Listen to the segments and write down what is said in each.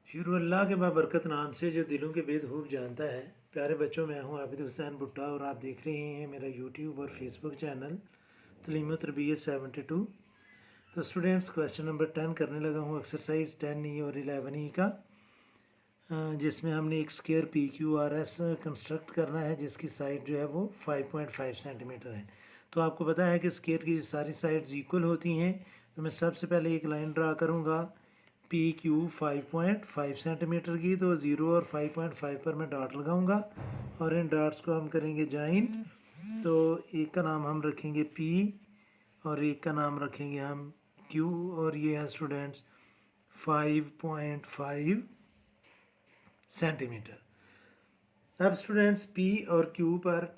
शुरू अल्लाह के बाबरकत नाम से जो दिलों के भेद खूब जानता है। प्यारे बच्चों, मैं हूं आबिद हुसैन भुट्टा और आप देख रहे हैं मेरा यूट्यूब और फेसबुक चैनल तलीम तरबियत 72। तो स्टूडेंट्स, क्वेश्चन नंबर 10 करने लगा हूं एक्सरसाइज 10E और 11E का, जिसमें हमने एक स्क्वायर PQRS कंस्ट्रक्ट करना है जिसकी साइड जो है वो 5.5 सेंटीमीटर है। तो आपको पता है कि स्क्वायर की सारी साइड्स इक्वल होती हैं। तो मैं सबसे पहले एक लाइन ड्रा करूँगा PQ 5.5 सेंटीमीटर की, तो 0 और 5.5 पर मैं डॉट लगाऊंगा और इन डॉट्स को हम करेंगे ज्वाइन। तो एक का नाम हम रखेंगे P और एक का नाम रखेंगे हम Q, और ये है स्टूडेंट्स 5.5 सेंटीमीटर। अब स्टूडेंट्स P और Q पर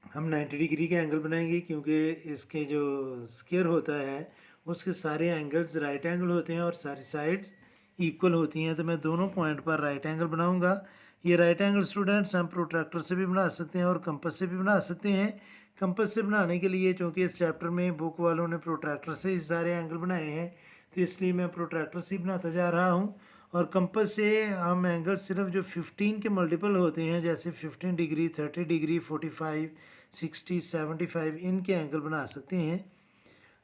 हम 90 डिग्री के एंगल बनाएंगे, क्योंकि इसके जो स्क्वायर होता है उसके सारे एंगल्स राइट एंगल होते हैं और सारी साइड्स इक्वल होती हैं। तो मैं दोनों पॉइंट पर राइट एंगल बनाऊंगा। ये राइट एंगल स्टूडेंट्स हम प्रोट्रैक्टर से भी बना सकते हैं और कंपास से भी बना सकते हैं। कंपास से बनाने के लिए, चूँकि इस चैप्टर में बुक वालों ने प्रोट्रैक्टर से ही सारे एंगल बनाए हैं, तो इसलिए मैं प्रोट्रैक्टर से ही बनाता जा रहा हूँ। और कंपास से हम एंगल सिर्फ जो 15 के मल्टीपल होते हैं, जैसे 15 डिग्री, 30 डिग्री, 45, 60, 75, इनके एंगल बना सकते हैं।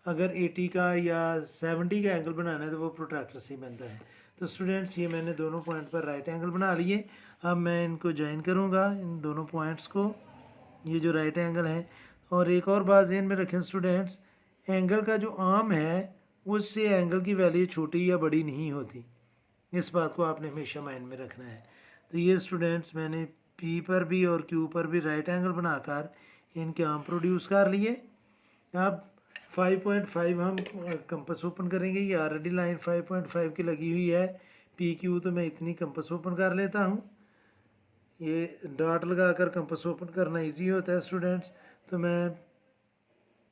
अगर 80 का या 70 का एंगल बनाना है तो वो प्रोट्रैक्टर से ही बनता है। तो स्टूडेंट्स, ये मैंने दोनों पॉइंट पर राइट एंगल बना लिए। अब मैं इनको ज्वाइन करूँगा, इन दोनों पॉइंट्स को, ये जो राइट एंगल है। और एक और बात ध्यान में रखें स्टूडेंट्स, एंगल का जो आर्म है उससे एंगल की वैल्यू छोटी या बड़ी नहीं होती। इस बात को आपने हमेशा माइंड में रखना है। तो ये स्टूडेंट्स, मैंने P पर भी और Q पर भी राइट एंगल बनाकर इनके आर्म प्रोड्यूस कर लिए। अब 5.5 हम कंपास ओपन करेंगे। ये ऑलरेडी लाइन 5.5 की लगी हुई है। PQ, तो मैं इतनी कंपास ओपन कर लेता हूँ। ये डॉट लगाकर कंपास ओपन करना इजी होता है स्टूडेंट्स। तो मैं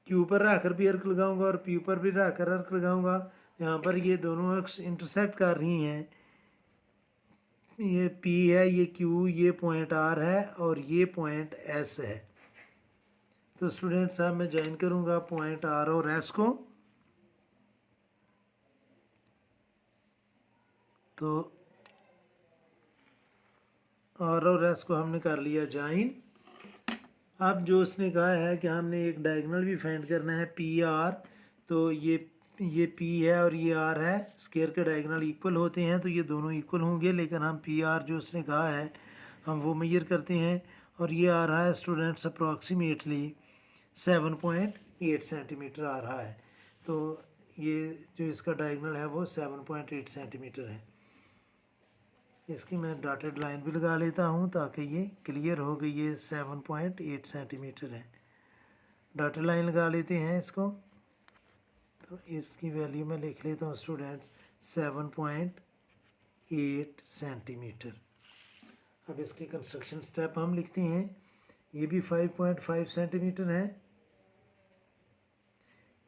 Q पर रहकर भी अर्क लगाऊंगा और P पर भी रहकर अर्क लगाऊंगा। यहाँ पर ये दोनों अर्क्स इंटरसेक्ट कर रही हैं। ये P है, ये Q, ये पॉइंट R है और ये पॉइंट S है। तो स्टूडेंट्स, अब मैं ज्वाइन करूँगा पॉइंट R और S को। तो R और S को हमने कर लिया ज्वाइन। अब जो उसने कहा है कि हमने एक डायगोनल भी फाइंड करना है PR, तो ये P है और ये R है। स्क्वायर के डायगोनल इक्वल होते हैं, तो ये दोनों इक्वल होंगे, लेकिन हम PR जो उसने कहा है हम वो मेजर करते हैं। और ये आ रहा है स्टूडेंट्स अप्रॉक्सीमेटली 7.8 सेंटीमीटर आ रहा है। तो ये जो इसका डायगोनल है वो 7.8 सेंटीमीटर है। इसकी मैं डॉटेड लाइन भी लगा लेता हूँ ताकि ये क्लियर हो गई। ये 7.8 सेंटीमीटर है। डॉटेड लाइन लगा लेते हैं इसको। तो इसकी वैल्यू मैं लिख लेता हूँ स्टूडेंट्स 7.8 सेंटीमीटर। अब इसके कंस्ट्रक्शन स्टेप हम लिखते हैं। ये भी 5.5 सेंटीमीटर है,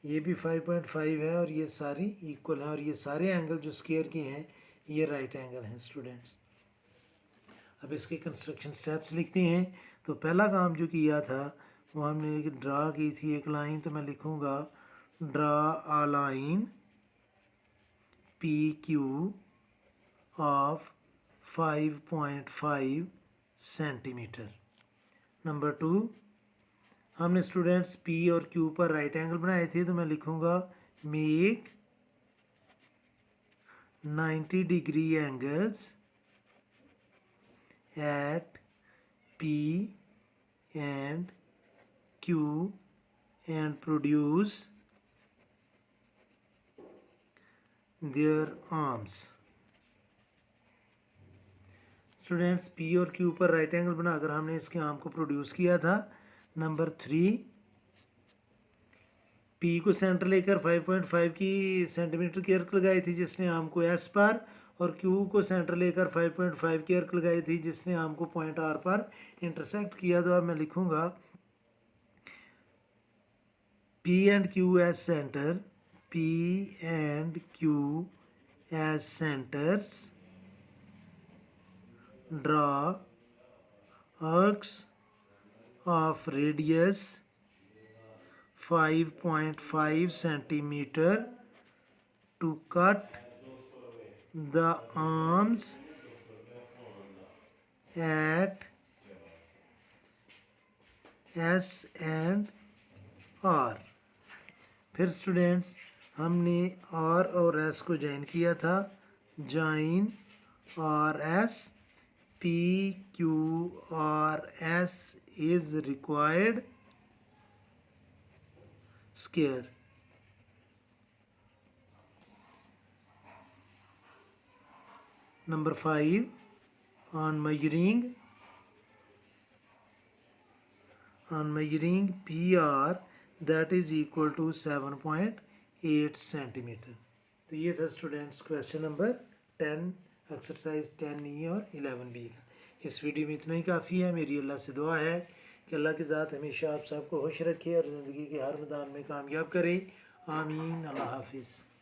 ये भी 5.5 है और ये सारी इक्वल है। और ये सारे एंगल जो स्क्वायर के हैं ये राइट एंगल हैं स्टूडेंट्स। अब इसके कंस्ट्रक्शन स्टेप्स लिखते हैं। तो पहला काम जो किया था वो हमने ड्रा की थी एक लाइन। तो मैं लिखूँगा draw a line PQ of 5.5 centimetre. Number 2, हमने स्टूडेंट्स P और Q पर राइट एंगल बनाए थे, तो मैं लिखूँगा make 90 degree angles at P and Q and produce their arms। Students, P और Q पर राइट एंगल बनाकर हमने इसके आर्म को प्रोड्यूस किया था। नंबर 3, P को सेंटर लेकर 5.5 की सेंटीमीटर की अर्क लगाई थी जिसने आर्म को S पर, और Q को सेंटर लेकर 5.5 की अर्क लगाई थी जिसने आर्म को पॉइंट R पर इंटरसेक्ट किया। तो अब मैं लिखूँगा P and Q as center, P and Q as centers, draw arcs of radius 5.5 centimeter to cut the arms at S and R। फिर स्टूडेंट्स हमने R और S को ज्वाइन किया था, join R S P Q R S is required square। Number 5, on measuring PR that is equal to 7.8 centimetre. तो ये था students question number 10, exercise 10E और 11B का। इस वीडियो में इतना ही काफ़ी है। मेरी अल्लाह से दुआ है कि अल्लाह के ज़ात हमेशा आप सबको खुश रखे और ज़िंदगी के हर मैदान में कामयाब करे। आमीन। अल्लाह हाफिज़।